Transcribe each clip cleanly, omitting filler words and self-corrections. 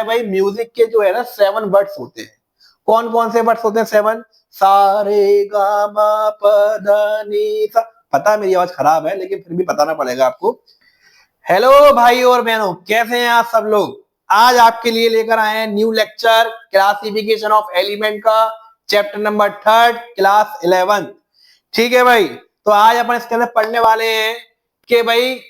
भाई म्यूजिक के जो है ना 7 वर्ड्स होते हैं। कौन कौन से वर्ड्स होते हैं 7? सा रे गा मा प ध नी सा। पता है मेरी आवाज खराब है लेकिन फिर भी बताना पड़ेगा आपको। हेलो भाई और बहनों, कैसे हैं आप सब लोग? आज आपके लिए लेकर आए हैं new lecture classification of element का, चैप्टर नंबर 3 क्लास 11। ठीक है भाई, तो आज अपन इसके अंदर पढ़ने वाले हैं कि भाई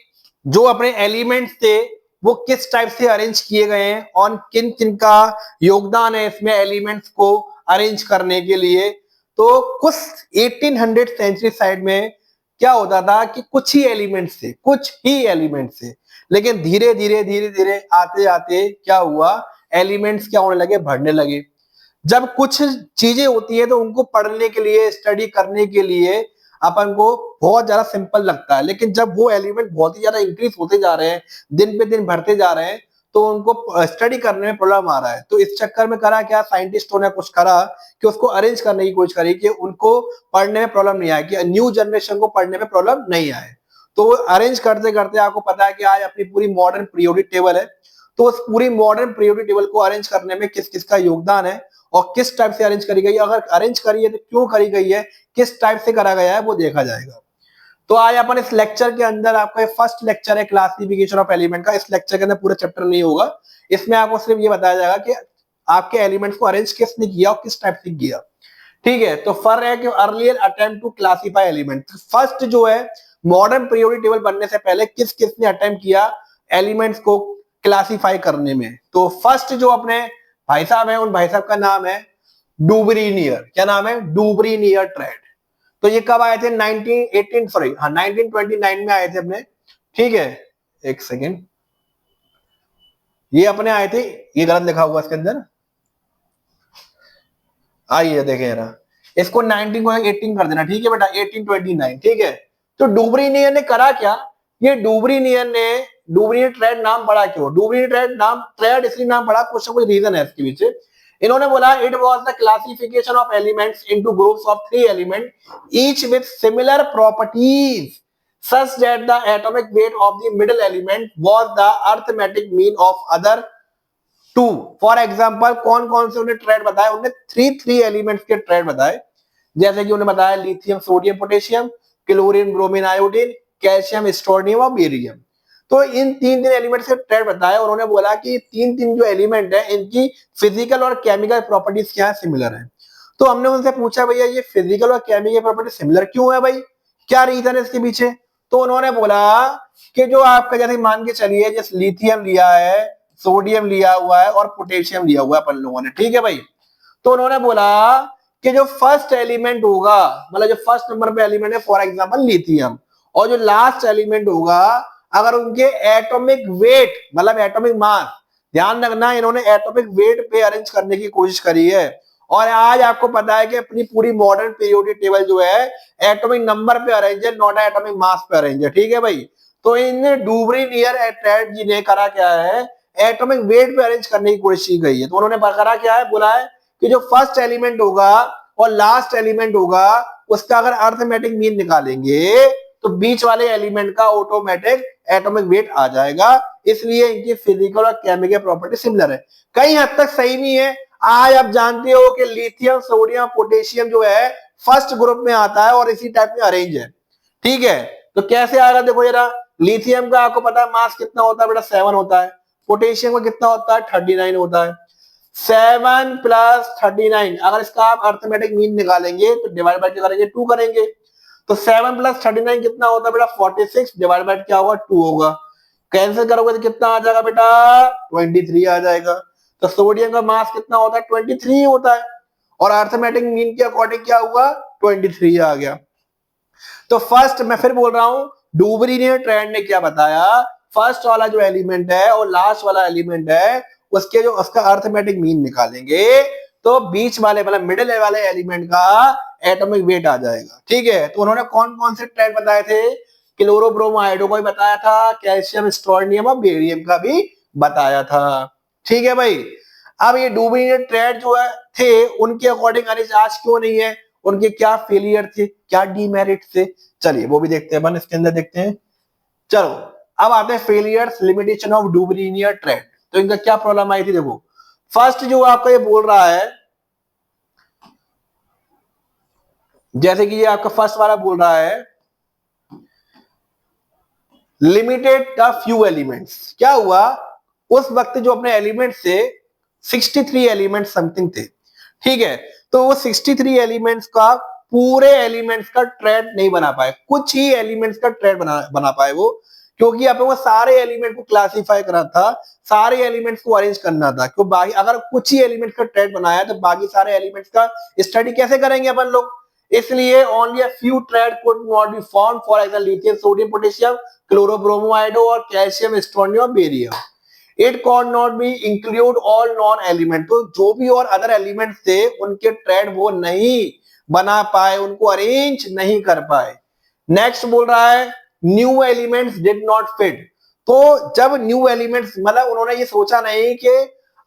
जो अपने एलिमेंट्स थे वो किस टाइप से अरेंज किए गए हैं और किन किन का योगदान है इसमें एलिमेंट्स को अरेंज करने के लिए। तो कुछ 1800 सेंचुरी साइड में क्या होता था कि कुछ ही एलिमेंट्स थे, कुछ ही एलिमेंट्स थे, लेकिन धीरे धीरे आते आते क्या हुआ, एलिमेंट्स क्या होने लगे, बढ़ने लगे। जब कुछ चीजें होती है तो उनको पढ़ने के लिए, स्टडी करने के लिए अपन को बहुत ज्यादा सिंपल लगता है, लेकिन जब वो एलिमेंट बहुत ही ज्यादा इंक्रीज होते जा रहे हैं, दिन पे दिन बढ़ते जा रहे हैं, तो उनको स्टडी करने में प्रॉब्लम आ रहा है। तो इस चक्कर में करा क्या, साइंटिस्टों ने कुछ करा कि उसको अरेंज करने की कोशिश करी कि उनको पढ़ने में प्रॉब्लम नहीं आए, कि न्यू जनरेशन को पढ़ने में प्रॉब्लम नहीं आए। तो अरेंज करते करते आपको पता है कि आज अपनी पूरी मॉडर्न पीरियोडिक टेबल है। तो उस पूरी मॉडर्न पीरियोडिक टेबल को अरेंज करने में किस किस का योगदान है और किस टाइप से अरेंज करी गई है, अगर अरेंज करी है तो क्यों करी गई है, किस टाइप से करा गया है, वो देखा जाएगा। तो आज अपन इस लेक्चर के अंदर, आपका फर्स्ट लेक्चर है क्लासिफिकेशन ऑफ एलिमेंट का। इस लेक्चर के अंदर पूरा चैप्टर नहीं होगा, इसमें आपको सिर्फ ये बताया जाएगा कि आपके एलिमेंट्स को अरेंज किसने किया और किस टाइप से किया। ठीक है, तो फर्स्ट है कि earlier attempt to classify element. First जो है मॉडर्न पीरियोडिक टेबल बनने से पहले किस किसने अटेम्प्ट किया एलिमेंट्स को क्लासिफाई करने में। तो फर्स्ट जो अपने भाई साहब है, उन भाई साहब का नाम है डूबरीनियर। क्या नाम है? डूबरीनियर ट्रेड। तो ये कब आए थे? 1929 में आए थे अपने। ठीक है, एक सेकेंड, ये अपने आए थे, ये गलत लिखा हुआ इसके अंदर, आइए देखें जरा, इसको 19 को 18 कर देना। ठीक है बेटा, 1829। ठीक है, तो डूबरीनियर ने करा क्या, ये डूबरीनियर ट्रेड नाम पड़ा क्यों? डूबरीनियर ट्रेड नाम, ट्रेड इसलिए नाम पड़ा, कुछ ना कुछ रीजन है इसके पीछे। इन्होंने बोला it was the classification of elements into groups of 3 element each with similar properties such that the atomic weight of the middle element was the arithmetic mean of other 2। For example कौन कौन से उन्हें trade बताए? उन्हें 3 elements के trade बताए, जैसे कि उन्हें बताया lithium sodium potassium, chlorine bromine iodine, calcium strontium और बेरियम। तो इन 3 एलिमेंट्स के ट्रेड बताए और उन्होंने बोला कि 3 जो एलिमेंट है इनकी फिजिकल और केमिकल प्रॉपर्टीज क्या है, सिमिलर है। तो हमने उनसे पूछा भैया ये फिजिकल और केमिकल प्रॉपर्टी सिमिलर क्यों है भाई, क्या रीजन है इसके पीछे? तो उन्होंने बोला कि जो आपका, जैसे मान के चलिए, जैसे लिथियम लिया है, सोडियम लिया हुआ है और पोटेशियम लिया हुआ है अपन लोगों ने। ठीक है भाई, तो उन्होंने बोला कि जो फर्स्ट एलिमेंट होगा, मतलब जो फर्स्ट नंबर पे एलिमेंट है, फॉर एग्जांपल लिथियम, और जो लास्ट एलिमेंट होगा, अगर उनके एटॉमिक वेट मतलब एटॉमिक मास, ध्यान रखना इन्होंने एटॉमिक वेट पे अरेंज करने की कोशिश करी है। और आज आपको पता है कि अपनी पूरी मॉडर्न पीरियोडिक टेबल जो है एटॉमिक नंबर पे अरेंज है, नॉट एटॉमिक मास पे अरेंज है। ठीक है भाई, तो इन डूबरीनियर ट्रेड जी ने करा क्या है, एटॉमिक वेट पे अरेंज करने की कोशिश की गई है। तो उन्होंने करा क्या है, बोला है कि जो फर्स्ट एलिमेंट होगा और लास्ट एलिमेंट होगा उसका अगर अर्थमेटिक मीन निकालेंगे तो बीच वाले एलिमेंट का ऑटोमेटिक एटॉमिक वेट आ जाएगा, इसलिए इनकी फिजिकल और केमिकल प्रॉपर्टी सिमिलर है। कई हद तक सही भी है। आज आप जानते हो कि लिथियम सोडियम पोटेशियम जो है फर्स्ट ग्रुप में आता है और इसी टाइप में अरेंज है। ठीक है, तो कैसे आएगा देखो जरा, लिथियम का आपको पता है मास कितना होता है बेटा, 7 होता है। पोटेशियम का कितना होता है, 39 होता है। 7 + 39, अगर इसका आप अर्थमेटिक मीन निकालेंगे तो डिवाइड बाय क्या करेंगे, 2 करेंगे। तो 7 + 39 कितना होता है बेटा, 46, डिवाइड बाय क्या होगा, 2 होगा। कैंसिल करोगे तो कितना आ जाएगा बेटा, 23 आ जाएगा। तो सोडियम का मास कितना होता है, 23 होता है, और अर्थमेटिक मीन के अकॉर्डिंग क्या हुआ, 23 आ गया। तो फर्स्ट, मैं फिर बोल रहा हूं, डूबरीनियर ट्रेड ने क्या बताया, फर्स्ट वाला जो एलिमेंट है और लास्ट वाला एलिमेंट है उसके जो उसका अर्थमेटिक मीन निकालेंगे तो बीच वाले मतलब मिडिल वाले एलिमेंट का एटॉमिक वेट आ जाएगा। ठीक है, तो उन्होंने कौन कौन से ट्रेड बताए थे, क्लोरोब्रोमाइडो को भी बताया था, कैल्शियम स्ट्रोनियम और बेरियम का भी बताया था। ठीक है भाई, अब ये डूबरीनियर ट्रेड जो है थे उनके अकॉर्डिंग अरेंज आज क्यों नहीं है, उनके क्या फेलियर थे, क्या डीमेरिट थे, चलिए वो भी देखते हैं अपन, इसके अंदर देखते हैं। चलो अब आते हैं फेलियर्स लिमिटेशन ऑफ डूबरीनियर ट्रेड। तो इनका क्या प्रॉब्लम आई थी देखो। फर्स्ट जो आपका ये बोल रहा है, जैसे कि ये आपका फर्स्ट वाला बोल रहा है लिमिटेड द फ्यू एलिमेंट्स। क्या हुआ उस वक्त जो अपने एलिमेंट से 63 एलिमेंट समथिंग थे, ठीक है। तो वो 63 एलिमेंट्स का पूरे एलिमेंट्स का ट्रेड नहीं बना पाए, कुछ ही एलिमेंट्स का ट्रेड बना पाए वो, क्योंकि यहाँ पे वो सारे एलिमेंट को क्लासिफाई करना था, सारे एलिमेंट्स को अरेंज करना था। क्यों बाकी अगर कुछ ही एलिमेंट्स का ट्रेड बनाया तो बाकी सारे एलिमेंट्स का स्टडी कैसे करेंगे अपन लोग। इसलिए only a few trade could not be found, for example lithium sodium potassium क्लोरोब्रोमो और calcium strontium barium. It could not be include all non element, तो जो भी और अदर एलिमेंट थे उनके ट्रेड वो नहीं बना पाए, उनको अरेंज नहीं कर पाए। नेक्स्ट बोल रहा है new elements did not fit. तो जब न्यू एलिमेंट्स मतलब उन्होंने ये सोचा नहीं कि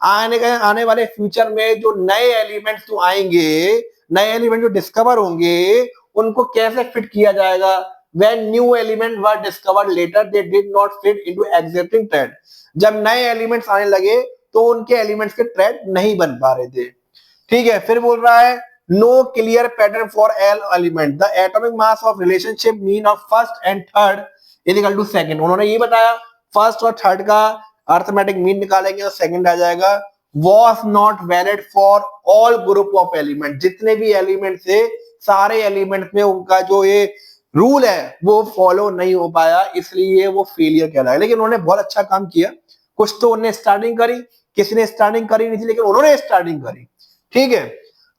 आने वाले फ्यूचर में जो नए एलिमेंट्स जो आएंगे, नए एलिमेंट जो डिस्कवर होंगे उनको कैसे फिट किया जाएगा। when new element were discovered later they did not fit into existing trend। जब नए एलिमेंट्स आने लगे तो उनके एलिमेंट्स के ट्रेड नहीं बन पा रहे थे, ठीक है। फिर बोल रहा है no clear pattern for all element, the atomic mass of relationship mean of first and third is equal to second. उन्होंने ये बताया फर्स्ट और थर्ड का अर्थमेटिक मीन निकालेंगे और सेकंड आ जाएगा। was not valid for all group of element, जितने भी एलिमेंट थे सारे एलिमेंट में उनका जो ये रूल है वो फॉलो नहीं हो पाया, इसलिए वो फेलियर कहलाया। लेकिन उन्होंने बहुत अच्छा काम किया, कुछ तो उन्होंने स्टार्टिंग करी, किसी ने स्टार्टिंग करी नहीं थी लेकिन उन्होंने स्टार्टिंग करी, ठीक है।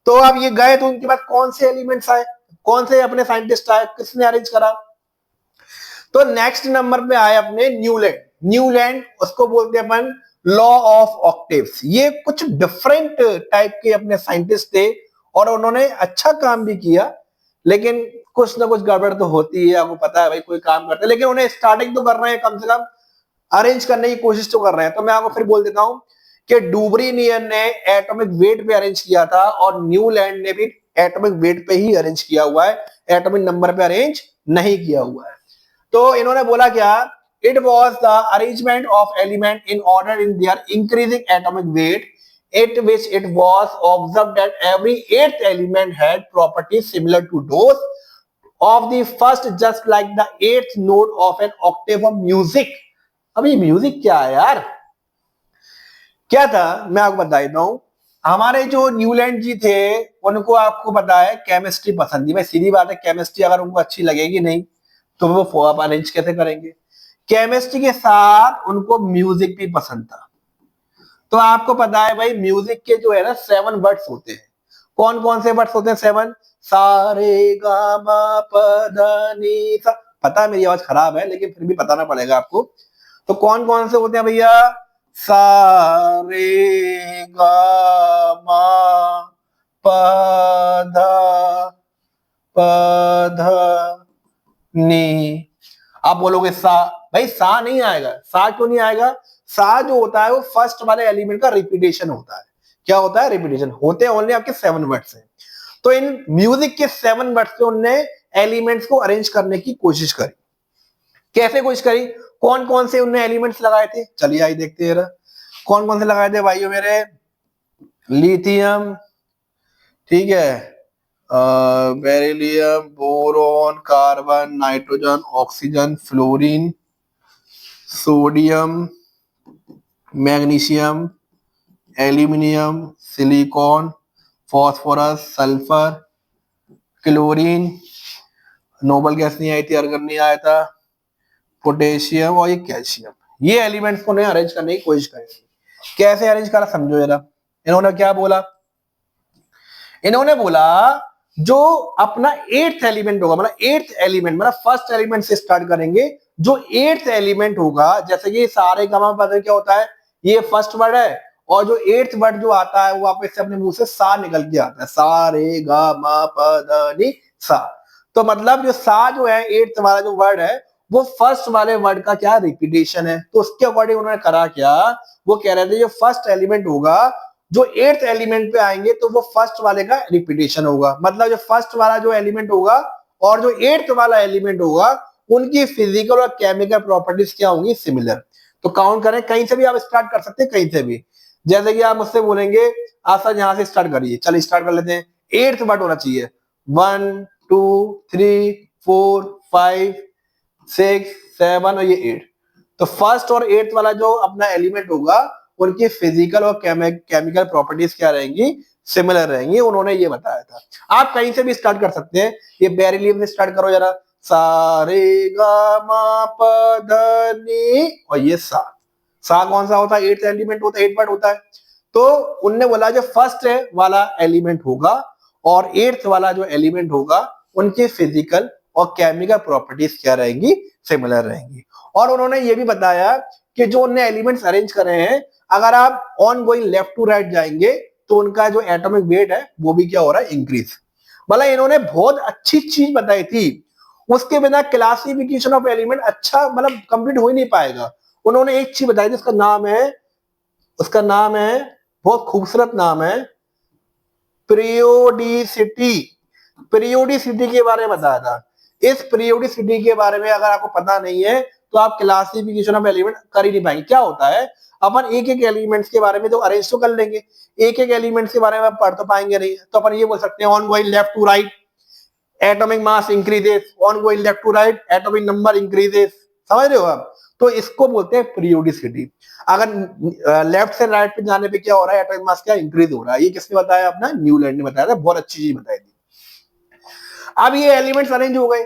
तो अब ये गए तो उनके बाद कौन से एलिमेंट्स आए, कौन से अपने साइंटिस्ट आए, किसने अरेंज करा। तो नेक्स्ट नंबर पे आए अपने न्यूलैंड। न्यूलैंड उसको बोलते हैं अपन लॉ ऑफ ऑक्टेव्स। ये कुछ डिफरेंट टाइप के अपने साइंटिस्ट थे और उन्होंने अच्छा काम भी किया, लेकिन कुछ ना कुछ गड़बड़ तो होती है, आपको पता है भाई, कोई काम करते हैं लेकिन उन्हें स्टार्टिंग तो कर रहे हैं, कम से कम अरेंज करने की कोशिश तो कर रहे हैं। तो मैं आपको फिर बोल देता हूं कि डुबरीनियन ने एटॉमिक वेट पे अरेंज किया था और न्यूलैंड ने भी एटॉमिक वेट पे ही अरेंज किया हुआ है, एटॉमिक नंबर पे अरेंज नहीं किया हुआ है। तो इन्होंने बोला क्या, it was the arrangement of element in order in their increasing atomic weight at which it was observed that every eighth element had properties similar to those of the first, just like the eighth note of an octave of music। अब ये music क्या है यार, क्या था मैं आपको बता देता हूं। हमारे जो न्यूलैंड जी थे उनको आपको पता है केमिस्ट्री पसंद थी भाई, सीधी बात है, केमिस्ट्री अगर उनको अच्छी लगेगी नहीं तो वो आप अरेंज कैसे करेंगे। केमिस्ट्री के साथ उनको म्यूजिक भी पसंद था। तो आपको पता है भाई म्यूजिक के जो है ना 7 वर्ड्स होते हैं। कौन कौन से वर्ड्स होते हैं 7? सा रे गा मा प ध नी सा। पता है मेरी आवाज खराब है लेकिन फिर भी बताना पड़ेगा आपको। तो कौन कौन से होते हैं भैया? सा रे गा मा प ध नी। आप बोलोगे सा, भाई सा नहीं आएगा। सा क्यों नहीं आएगा? सा जो होता है वो फर्स्ट वाले एलिमेंट का रिपीटेशन होता है। क्या होता है? रिपीटेशन। होते हैं ओनली आपके 7 वर्ड्स हैं। तो इन म्यूजिक के 7 वर्ड्स से उन्होंने एलिमेंट्स को अरेंज करने की कोशिश करी। कैसे कोशिश करी? कौन कौन से उन्होंने एलिमेंट्स लगाए थे? चलिए आइए देखते हैं कौन कौन से लगाए थे भाइयों मेरे। लिथियम, ठीक है, beryllium, boron, carbon, nitrogen, oxygen, fluorine, sodium, magnesium, aluminium, silicon, phosphorus, sulphur, chlorine, noble gas नहीं आई थी, अर्गन नहीं आया था, पोटेशियम और ये कैल्शियम। ये एलिमेंट्स को अरेंज करने की कोशिश करेंगे। कैसे अरेंज करा समझो जरा। इन्होंने क्या बोला? इन्होंने बोला जो अपना 8th एलिमेंट होगा, मतलब 8th एलिमेंट, मतलब फर्स्ट एलिमेंट से स्टार्ट करेंगे। जो 8th एलिमेंट होगा, जैसे कि सारे गामा पद क्या होता है, ये फर्स्ट वर्ड है और जो 8th वर्ड जो आता है वो वापस से अपने मुंह से सा निकल के आता है। सा रे गा मा प ध नि सा। तो मतलब जो सा जो है 8th वाला जो वर्ड है वो फर्स्ट वाले वर्ड का क्या रिपीटेशन है। तो उसके अकॉर्डिंग उन्होंने करा क्या, वो कह रहे थे जो फर्स्ट एलिमेंट होगा, जो 8th एलिमेंट पे आएंगे तो वो फर्स्ट वाले का रिपीटेशन होगा। मतलब जो फर्स्ट वाला जो एलिमेंट होगा और जो 8th वाला एलिमेंट होगा उनकी फिजिकल और केमिकल प्रॉपर्टीज क्या होंगी? सिमिलर। तो काउंट करें, कहीं से भी आप स्टार्ट कर सकते हैं, कहीं से भी। जैसे कि आप मुझसे बोलेंगे आप सर यहाँ से स्टार्ट करिए, चल स्टार्ट कर लेते हैं। 8th वर्ड होना चाहिए, 1 2 3 4 5 6 7 और ये 8। तो फर्स्ट और 8th वाला जो अपना एलिमेंट होगा उनकी फिजिकल और केमिकल प्रॉपर्टीज क्या रहेंगी, सिमिलर रहेंगी, उन्होंने ये बताया था। आप कहीं से भी स्टार्ट कर सकते हैं। ये बेरिलियम से स्टार्ट करो जरा, सा रे गा मा प ध नि, और ये सा कौन सा होता है, 8th एलिमेंट होता है, 8 पार्ट होता है। तो उनने बोला जो फर्स्ट वाला एलिमेंट होगा और 8th वाला जो एलिमेंट होगा उनके फिजिकल और केमिकल प्रॉपर्टीज क्या रहेंगी, सिमिलर रहेंगी। और उन्होंने ये भी बताया कि जो उन्होंने एलिमेंट्स अरेंज करे हैं, अगर आप on going left to right जाएंगे तो उनका जो एटॉमिक वेट है वो भी क्या हो रहा है, इंक्रीज। मतलब इन्होंने बहुत अच्छी चीज बताई थी, उसके बिना क्लासिफिकेशन ऑफ एलिमेंट अच्छा मतलब कंप्लीट हो ही नहीं पाएगा। उन्होंने एक चीज बताई थी, उसका नाम है बहुत खूबसूरत नाम है, पीरियोडिसिटी। पीरियोडिसिटी के बारे में बताया था। इस पीरियोडिसिटी के बारे में अगर आपको पता नहीं है तो आप क्लासिफिकेशन ऑफ एलिमेंट कर ही नहीं पाएंगे। क्या होता है, अपन एक एक एलिमेंट्स के बारे में तो अरेंज तो कर लेंगे, एक एक एलिमेंट्स के बारे में पढ़ तो पाएंगे नहीं। तो अपन ये बोल सकते हैं on going left to right atomic mass increases, on going left to right atomic number increases. समझ रहे हो आप? तो इसको बोलते हैं पीरियोडिसिटी। अगर लेफ्ट से राइट पे जाने पे क्या हो रहा है, एटॉमिक मास क्या इंक्रीज हो रहा है। ये किसने बताया, अपना न्यूलैंड ने बताया था, बहुत अच्छी चीज बताई थी। अब ये एलिमेंट्स अरेंज हो गए।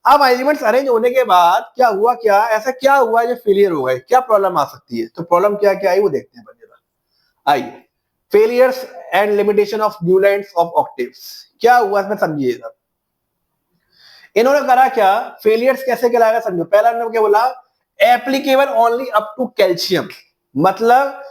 अब एलिमेंट्स अरेंज होने के बाद क्या हुआ, क्या ऐसा क्या हुआ जो फेलियर हो गए, क्या प्रॉब्लम आ सकती है। तो प्रॉब्लम क्या क्या आई वो देखते हैं जरा। आइए, failures and limitation of Newlands of octaves. क्या हुआ इसमें समझिएगा। इन्होंने करा क्या, फेलियर्स कैसे कहलाएगा समझो। पहला इन्होंने क्या बोला, applicable only up to calcium. मतलब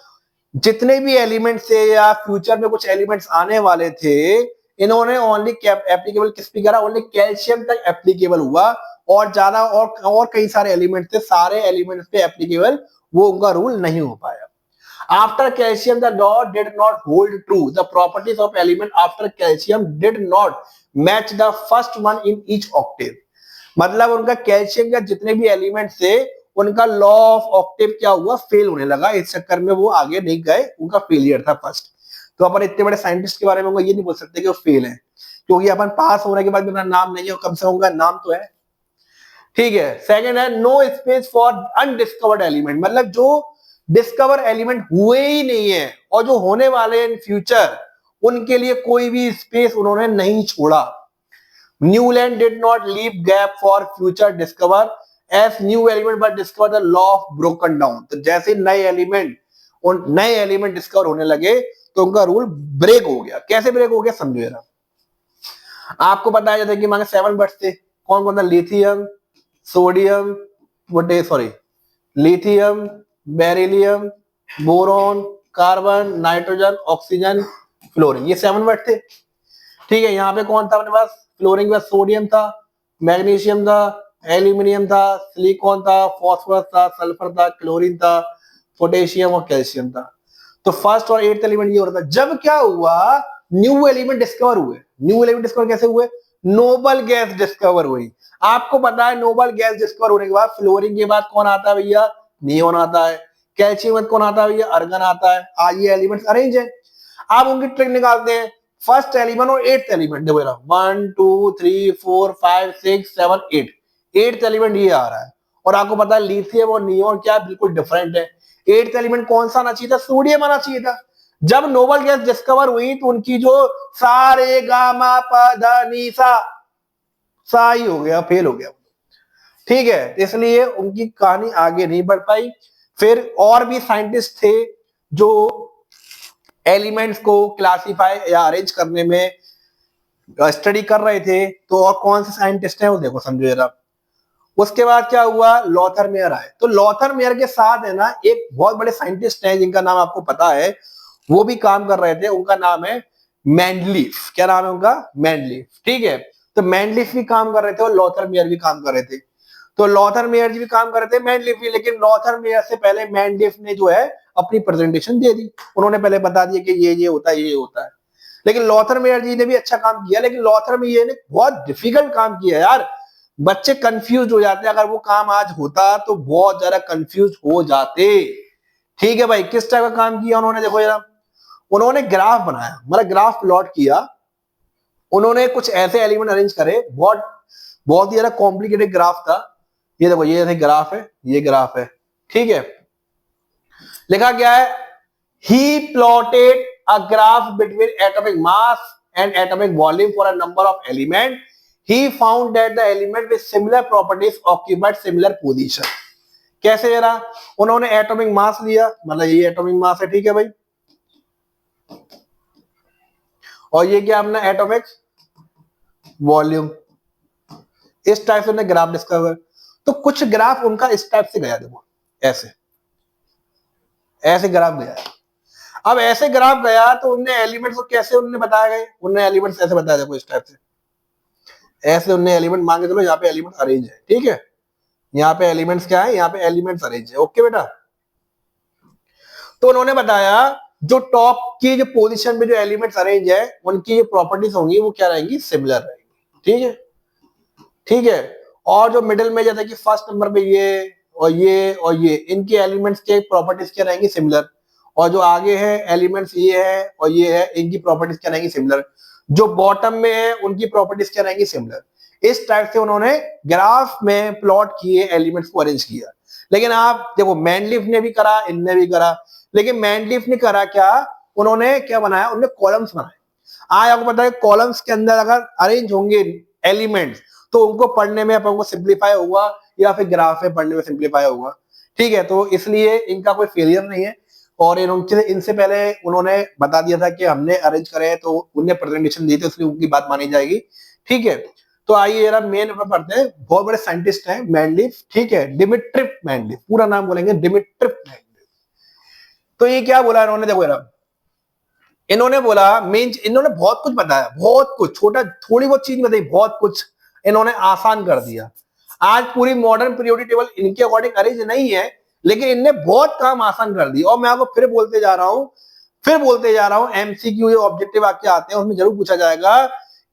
जितने भी एलिमेंट्स थे या फ्यूचर में कुछ एलिमेंट्स आने वाले थे, इन्होंने ओनली एप्लीकेबल किस पे करा, ओनली कैल्शियम तक एप्लीकेबल हुआ। और ज्यादा और कई सारे एलिमेंट्स थे, सारे एलिमेंट्स पे एप्लीकेबल वो उनका रूल नहीं हो पाया। After calcium, the law did not hold true. The properties of element after calcium did not match the first one in each octave. मतलब उनका कैल्शियम का जितने भी एलिमेंट्स थे उनका लॉ ऑफ ऑक्टेव क्या हुआ, फेल होने लगा। इस चक्कर में वो आगे नहीं गए, उनका फेलियर था फर्स्ट। तो अपन इतने बड़े साइंटिस्ट के बारे में ये नहीं बोल सकते कि वो फेल है, क्योंकि अपन पास होने के बाद भी अपना नाम नहीं है, कम से कम उनका नाम तो है। ठीक है। सेकंड है, no space for undiscovered element. मतलब जो डिस्कवर एलिमेंट हुए ही नहीं है और जो होने वाले इन फ्यूचर, उनके लिए कोई भी स्पेस उन्होंने नहीं छोड़ा। Newland did not leave gap for future discover as new element but discover the law of broken down. तो जैसे नए एलिमेंट डिस्कवर होने लगे तो उनका रूल ब्रेक हो गया। कैसे ब्रेक हो गया समझो जरा। आपको बताया जाता है कि मांगे 7 बट्स थे, कौन कौन था, lithium, sodium, lithium, beryllium, boron, carbon, nitrogen, oxygen, fluorine, ये 7 वर्ड थे। ठीक है। यहाँ पे कौन था अपने पास, फ्लोरीन के पास सोडियम था, मैग्नीशियम था, एल्यूमिनियम था, सिलिकॉन था, फॉस्फोरस था, सल्फर था, क्लोरीन था, पोटेशियम और कैल्शियम था। तो फर्स्ट और 8th एलिमेंट ये हो रहा था। जब क्या हुआ, न्यू एलिमेंट डिस्कवर हुए। न्यू एलिमेंट डिस्कवर कैसे हुए, नोबल गैस डिस्कवर हुई। आपको पता है नोबल गैस डिस्कवर होने के बाद फ्लोरीन के बाद कौन आता है भैया, नियोन आता है। कैल्शियम कौन आता है भैया, आर्गन आता है। आज ये एलिमेंट्स अरेंज है। आप उनकी ट्रिक निकालते हैं, फर्स्ट एलिमेंट और 8th एलिमेंट, देखो 1 2 3 4 5 6 7 8, 8th एलिमेंट ये आ रहा है। और आपको पता है लिथियम और नियोन क्या बिल्कुल डिफरेंट है। 8th एलिमेंट कौन सा आना चाहिए था, सोडियम आना चाहिए था। जब नोबल गैस डिस्कवर हुई तो उनकी जो सारे गामा प ध नि सा ही हो गया, फेल हो गया। ठीक है। इसलिए उनकी कहानी आगे नहीं बढ़ पाई। फिर और भी साइंटिस्ट थे जो एलिमेंट्स को क्लासिफाई या अरेंज करने में स्टडी कर रहे थे। तो और कौन से साइंटिस्ट हैं वो देखो समझो जरा। उसके बाद क्या हुआ, लॉथर मेयर आए। तो लॉथर मेयर के साथ है ना एक बहुत बड़े साइंटिस्ट हैं जिनका नाम आपको पता है, वो भी काम कर रहे थे। उनका नाम है मैंडलीफ। क्या नाम है उनका, मैंडलीफ। ठीक है। तो मैंडलीफ भी काम कर रहे थे और लॉथर मेयर भी काम कर रहे थे। तो लॉथर मेयर जी भी काम कर रहे थे, मैंडलीफ भी। लेकिन लॉथर मेयर से पहले मैंडलीफ ने जो है अपनी प्रेजेंटेशन दे दी। उन्होंने पहले बता दिया कि ये होता है, ये होता है। लेकिन लॉथर मेयर जी ने भी अच्छा काम किया, लेकिन लॉथर मेयर ने बहुत डिफिकल्ट काम किया यार। बच्चे कंफ्यूज हो जाते, अगर वो काम आज होता तो बहुत ज्यादा कंफ्यूज हो जाते। ठीक है भाई, किस टाइप का काम किया उन्होंने, देखो जरा, उन्होंने ग्राफ बनाया, मतलब ग्राफ प्लॉट किया। उन्होंने कुछ ऐसे एलिमेंट अरेंज करे, बहुत ही ज्यादा कॉम्प्लिकेटेड ग्राफ था। ये देखो, ये ऐसे ग्राफ है, ये ग्राफ है, ठीक है। लिखा क्या है, he plotted a graph between atomic mass and atomic volume for a number of element. He found that the element with similar properties occupied similar position। कैसे जरा, उन्होंने एटॉमिक मास लिया, मतलब ये एटॉमिक मास है, ठीक है भाई, और ये क्या अपना एटॉमिक वॉल्यूम, इस टाइप से उन्होंने ग्राफ डिस्कवर। तो कुछ ग्राफ उनका इस टाइप से गया, देखो ऐसे, ऐसे ग्राफ गया। अब ऐसे ग्राफ गया तो उनने एलिमेंट्स को कैसे उन्होंने बताया गए, उन्होंने एलिमेंट्स ऐसे बताया, देखो इस टाइप से, ऐसे उन्होंने एलिमेंट मांगे, चलो यहाँ पे एलिमेंट अरेंज है, ठीक है, यहाँ पे एलिमेंट्स क्या है, यहाँ पे एलिमेंट्स अरेंज है, ओके बेटा। तो उन्होंने बताया जो टॉप की जो पोजीशन पे जो एलिमेंट्स अरेंज है उनकी जो प्रॉपर्टीज होंगी वो क्या रहेंगी, सिमिलर रहेंगी, ठीक है, ठीक है। और जो मिडिल में, जैसे कि फर्स्ट नंबर पे ये और ये और ये, इनके एलिमेंट्स के प्रॉपर्टीज क्या रहेंगी, सिमिलर। और जो आगे है एलिमेंट्स ये है और ये है, इनकी प्रॉपर्टीज क्या रहेंगी, सिमिलर। जो बॉटम में है उनकी प्रॉपर्टीज क्या रहेंगी, सिमिलर। इस टाइप से उन्होंने ग्राफ में प्लॉट किए, एलिमेंट्स को अरेंज किया। लेकिन आप देखो, मैनलीफ ने भी करा, इनने भी करा, लेकिन मैनलीफ ने करा क्या, उन्होंने क्या बनाया, उन्होंने कॉलम्स बनाए। आज आपको पता है कॉलम्स के अंदर अगर अरेंज होंगे एलिमेंट्स तो उनको पढ़ने में अपन को सिंप्लीफाई होगा, या फिर ग्राफ में पढ़ने में सिंप्लीफाई होगा, ठीक है। तो इसलिए इनका कोई फेलियर नहीं है। और इनसे पहले उन्होंने बता दिया था कि हमने अरेंज करे, तो उन्हें प्रेजेंटेशन दी थी, इसलिए उनकी बात मानी जाएगी, ठीक है। तो आइए जरा मेन पढ़ते हैं। बहुत बड़े साइंटिस्ट हैं मैनलीफ, ठीक है, डिमिट्रिव मैनलीफ, पूरा नाम बोलेंगे डिमिट्रिव मैनलीफ। तो ये क्या बोला इन्होंने, देखो जरा, इन्होंने बोला मीन्स, इन्होंने बहुत कुछ बताया, बहुत कुछ, छोटा थोड़ी बहुत चीज बताई, बहुत कुछ इन्होंने आसान कर दिया। आज पूरी मॉडर्न पीरियोडिक टेबल इनके अकॉर्डिंग अरेंज नहीं है, लेकिन इनने बहुत काम आसान कर दिया। और मैं आपको फिर बोलते जा रहा हूं, एमसीक्यू जो ऑब्जेक्टिव आपके आते हैं उसमें जरूर पूछा जाएगा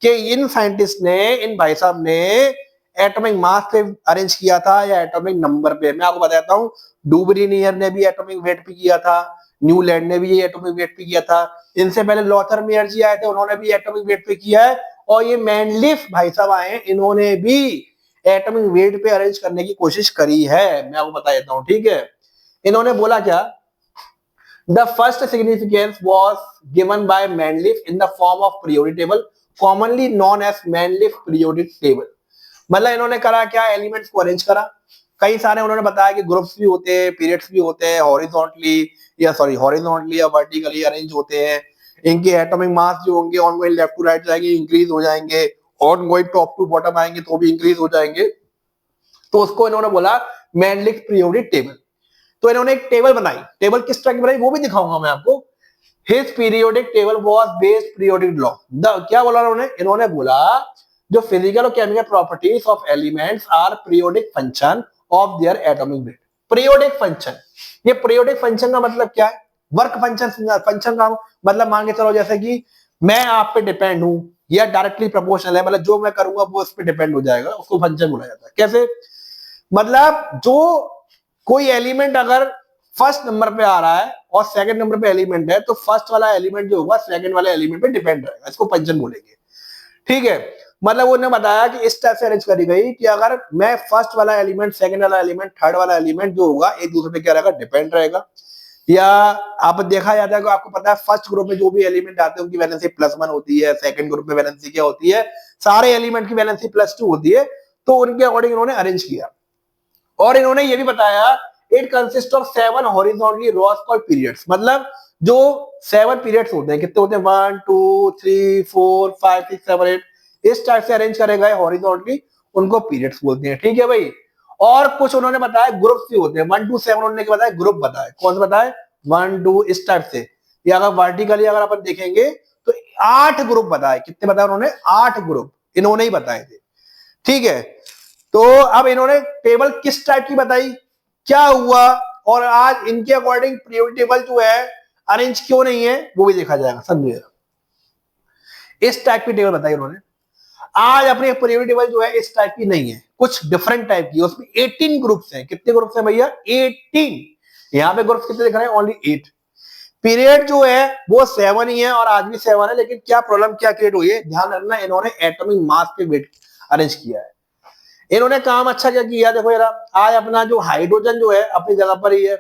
कि इन साइंटिस्ट ने, इन भाई साहब ने एटॉमिक मास पे अरेंज किया था या एटॉमिक नंबर पे। मैं आपको बताता हूं, डूबरीनियर ने भी एटॉमिक वेट पे किया था, न्यूलैंड ने भी ये एटॉमिक वेट पे किया था, इनसे पहले लॉथर मेयर्जी आए थे, उन्होंने भी एटॉमिक वेट पे किया है, और ये मैनलीफ भाई साहब आए हैं, इन्होंने भी एटॉमिक वेट पे अरेंज करने की कोशिश करी है। मैं आपको बता देता हूं, ठीक है। इन्होंने बोला क्या, the first significance was given by मैनलीफ in the form of periodic table, commonly known as मैनलीफ periodic table. मतलब इन्होंने करा क्या, एलिमेंट्स को अरेंज करा। कई सारे उन्होंने बताया कि ग्रुप्स भी होते हैं, पीरियड्स भी होते हैं, हॉरिजॉन्टली या वर्टिकली अरेंज होते हैं। इनके एटॉमिक मास जो होंगे on going left to right जाएंगे, इंक्रीज हो जाएंगे, on going top to bottom आएंगे तो भी इंक्रीज हो जाएंगे। तो उसको इन्होंने बोला मैनलीफ पीरियोडिक टेबल। तो इन्होंने एक टेबल बनाई, टेबल किस तरह की बनाई वो भी दिखाऊंगा मैं आपको। His periodic table was based periodic law. क्या बोला इन्होंने बोला जो फिजिकल और chemical properties of elements are periodic function of their atomic weight. Periodic function, ये पीरियोडिक फंक्शन का मतलब क्या है, वर्क फंक्शन का मतलब मान के चलो जैसे कि मैं आप पे डिपेंड हूं, या डायरेक्टली प्रोपोर्शनल है, मतलब जो मैं करूंगा वो उस पर डिपेंड हो जाएगा, उसको फंक्शन बोला जाता है। कैसे, मतलब जो कोई एलिमेंट अगर फर्स्ट नंबर पे आ रहा है और सेकंड नंबर पे एलिमेंट है, तो फर्स्ट वाला एलिमेंट जो होगा सेकंड वाले एलिमेंट पे डिपेंड रहेगा, इसको फंक्शन बोलेंगे, ठीक है। मतलब उन्होंने बताया कि इस टाइप से अरेंज करी गई कि अगर मैं फर्स्ट वाला एलिमेंट, सेकंड वाला एलिमेंट, थर्ड वाला एलिमेंट जो होगा एक दूसरे पे क्या रहेगा, डिपेंड रहेगा। या आप देखा जाता है कि आपको पता है फर्स्ट ग्रुप में जो भी एलिमेंट आते हैं उनकी वैलेंसी +1 होती है, सेकंड ग्रुप में वैलेंसी क्या होती है, सारे एलिमेंट की वैलेंसी +2 होती है। तो उनके अकॉर्डिंग इन्होंने अरेंज किया। और इन्होंने ये भी बताया it consist of 7 horizontally rows called periods. मतलब जो 7 पीरियड्स होते हैं, कितने होते हैं, 1 2 3 4 5 6 7 8, इस टाइप से अरेंज करे गए हॉरिजॉन्टली, उनको पीरियड्स बोलते हैं, ठीक है भाई। और कुछ उन्होंने बताया ग्रुप्स भी होते हैं, 1 2 7 उन्होंने बताया ग्रुप बताया, कौन से बताया, 1 2 इस टाइप से। या अगर वर्टिकली अगर अपन देखेंगे तो 8 ग्रुप बताए, कितने बताए उन्होंने, 8 ग्रुप इन्होंने ही बताए थे, ठीक है। तो अब इन्होंने टेबल किस टाइप की बताई, क्या हुआ, और आज इनके अकॉर्डिंग पीरियोडिक टेबल जो है अरेंज क्यों नहीं है वो भी देखा जाएगा, समझिए। इस टाइप की टेबल बताई उन्होंने। आज अपनी पीरियोडिक टेबल जो है इस टाइप की नहीं है, कुछ डिफरेंट टाइप की। उसमें 18 ग्रुप्स हैं। कितने ग्रुप्स हैं भैया? 18। यहाँ पे ग्रुप्स कितने दिख रहे हैं? ओनली 8। पीरियड जो है वो 7 ही है और आज भी 7 है, लेकिन क्या प्रॉब्लम क्या क्रिएट हुई है, ध्यान रखना, इन्होंने एटॉमिक मास पे वेट अरेंज किया है। इन्होंने काम अच्छा क्या किया, देखो यार, आज अपना जो हाइड्रोजन जो है अपनी जगह पर ही है,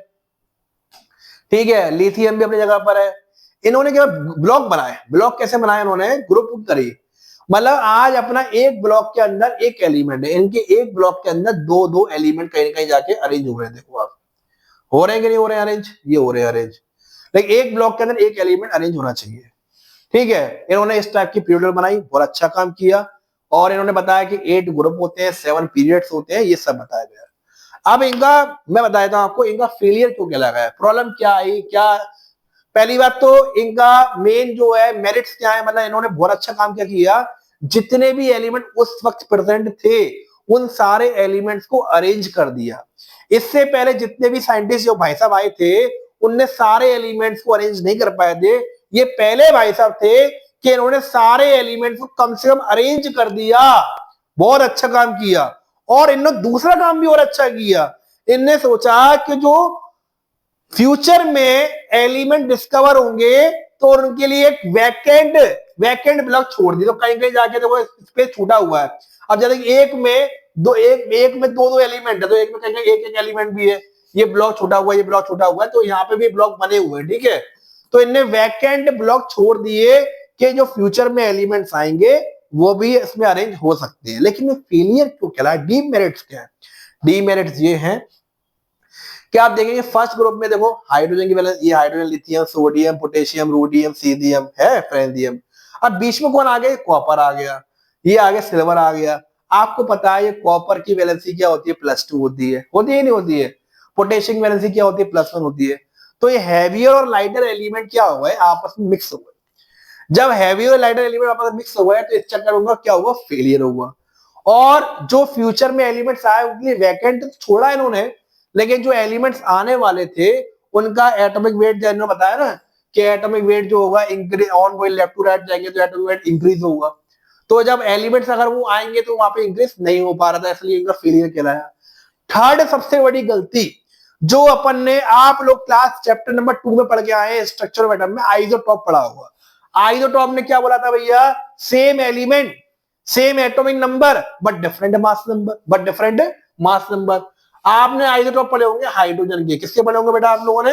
ठीक है, लिथियम भी अपनी जगह पर है। इन्होंने क्या ब्लॉक बनाए, ब्लॉक कैसे बनाए इन्होंने, ग्रुप करी। मतलब आज अपना एक ब्लॉक के अंदर एक एलिमेंट है, इनके एक ब्लॉक के अंदर दो दो एलिमेंट कहीं ना कहीं जाके अरेंज हो रहे हैं। देखो आप, हो रहे हैं कि नहीं हो रहे हैं अरेंज? ये हो रहे हैं अरेंज, लेकिन एक ब्लॉक के अंदर एक एलिमेंट अरेंज होना चाहिए, ठीक है। इन्होंने इस टाइप की पीरियड बनाई, बहुत अच्छा काम किया। और इन्होंने बताया कि 8 ग्रुप होते हैं, 7 पीरियड्स होते हैं, ये सब बताया गया। अब इनका मैं बता देता हूं आपको, इनका फेलियर क्यों कहला गया, प्रॉब्लम क्या आई क्या। पहली बात तो इनका मेन जो है मेरिट्स क्या है, मतलब इन्होंने बहुत अच्छा काम क्या किया, जितने भी एलिमेंट उस वक्त प्रेजेंट थे उन सारे एलिमेंट्स को अरेंज कर दिया। इससे पहले जितने भी साइंटिस्ट जो भाई साहब आए थे उनने सारे एलिमेंट्स को अरेंज नहीं कर पाए थे। ये पहले भाई साहब थे कि इन्होंने सारे एलिमेंट्स को कम से कम अरेंज कर दिया, बहुत अच्छा काम किया। और इन्होंने दूसरा काम भी और अच्छा किया, इनने सोचा कि जो फ्यूचर में एलिमेंट डिस्कवर होंगे तो उनके लिए एक वैकेंट ब्लॉक छोड़ दी। तो कहीं कहीं जाके देखो स्पेस छूटा हुआ है। अब जैसे एक में दो एलिमेंट है, तो एक में कहीं एक एक एलिमेंट भी है, ये ब्लॉक छूटा हुआ है, ये ब्लॉक छूटा हुआ है, तो यहाँ पे भी ब्लॉक बने हुए हैं, ठीक है। तो इनने वैकेंट ब्लॉक छोड़ दिए कि जो फ्यूचर में एलिमेंट्स आएंगे वो भी इसमें अरेंज हो सकते हैं। लेकिन फेलियर क्यों कहला, डीमेरिट्स क्या है? डीमेरिट्स ये हैं क्या, आप देखेंगे फर्स्ट ग्रुप में देखो हाइड्रोजन की वैलेंस, ये hydrogen, lithium, sodium, potassium, rhodium, caesium है, फ्रेंजियम। अब बीच में कौन आ गया? कॉपर आ गया, ये आगे सिल्वर आ गया। आपको पता है ये कॉपर की वैलेंसी क्या होती है? +2 होती है नहीं होती है? पोटेशियम की वैलेंसी क्या होती है? +1 होती है। तो ये हैवियर और लाइटर एलिमेंट क्या हुआ है? आपस में मिक्स हो गए। जब हैवियर और लाइटर एलिमेंट आपस में मिक्स हो गए तो इस चक्कर होगा क्या हुआ? फेलियर हुआ। और जो फ्यूचर में एलिमेंट्स आए उनके लिए वैकेंट छोड़ा इन्होंने, लेकिन जो एलिमेंट्स आने वाले थे उनका एटॉमिक वेट, जैसे बताया ना कि एटॉमिक वेट जो होगा increase on going left to right जाएंगे तो एटॉमिक वेट इंक्रीज होगा। तो जब एलिमेंट्स अगर वो आएंगे तो वहां पे इंक्रीज नहीं हो पा रहा था, इसलिए इनका फेलियर कहलाया। थर्ड सबसे बड़ी गलती जो अपन ने, आप लोग क्लास चैप्टर नंबर 2 में पढ़ के आए हैं, स्ट्रक्चर ऑफ एटम में आइसोटॉप पढ़ा हुआ। आइसोटॉप ने क्या बोला था भैया? Same element same atomic number but different mass number. आपने आइसोटॉप पढ़े होंगे हाइड्रोजन के, किसके पढ़े होंगे बेटा आप लोगों ने?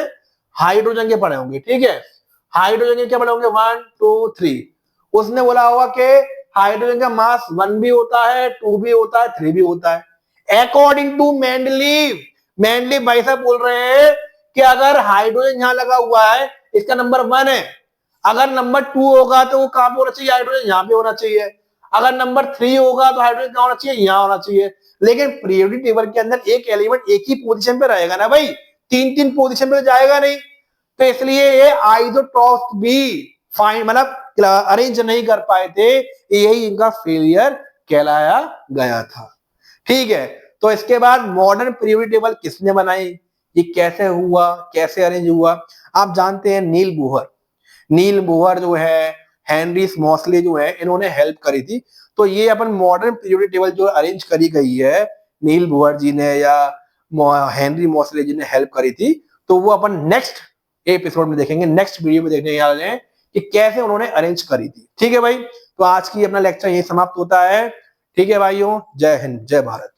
हाइड्रोजन के पढ़े होंगे, ठीक है। हाइड्रोजन के क्या पढ़े होंगे? 1 2 3। उसने बोला होगा कि हाइड्रोजन का मास 1 भी होता है, 2 भी होता है, 3 भी होता है। अकॉर्डिंग टू मैंडलीव भाई साहब बोल रहे हैं कि अगर हाइड्रोजन यहां लगा हुआ है, इसका नंबर 1 है, अगर नंबर 2 होगा तो वो कहां पे होना चाहिए? हाइड्रोजन यहां पे होना चाहिए। अगर नंबर 3 होगा तो हाइड्रोजन कहां होना चाहिए? यहां होना चाहिए। लेकिन पीरियोडिक टेबल के अंदर एक एलिमेंट एक ही पोजीशन पे रहेगा ना भाई, 3 पोजीशन पे जाएगा नहीं। तो इसलिए ये आइसोटॉप भी फाइन मतलब अरेंज नहीं कर पाए थे, यही इनका फेलियर कहलाया गया था, ठीक है। तो इसके बाद मॉडर्न पीरियोडिक टेबल किसने बनाई, ये कैसे हुआ, कैसे अरेंज हुआ? आप जानते हैं नील बोहर जो है, हेनरी मॉसले जो है, इन्होंने हेल्प करी थी। तो ये अपन मॉडर्न पीरियोडिक टेबल जो अरेंज करी गई है नील बोहर जी ने या हेनरी मॉसले जी ने हेल्प करी थी, तो वो अपन नेक्स्ट एपिसोड में देखेंगे, नेक्स्ट वीडियो में देखने वाले हैं कि कैसे उन्होंने अरेंज करी थी, ठीक है भाई। तो आज की अपना लेक्चर यही समाप्त होता है, ठीक है भाइयों। जय हिंद, जय भारत।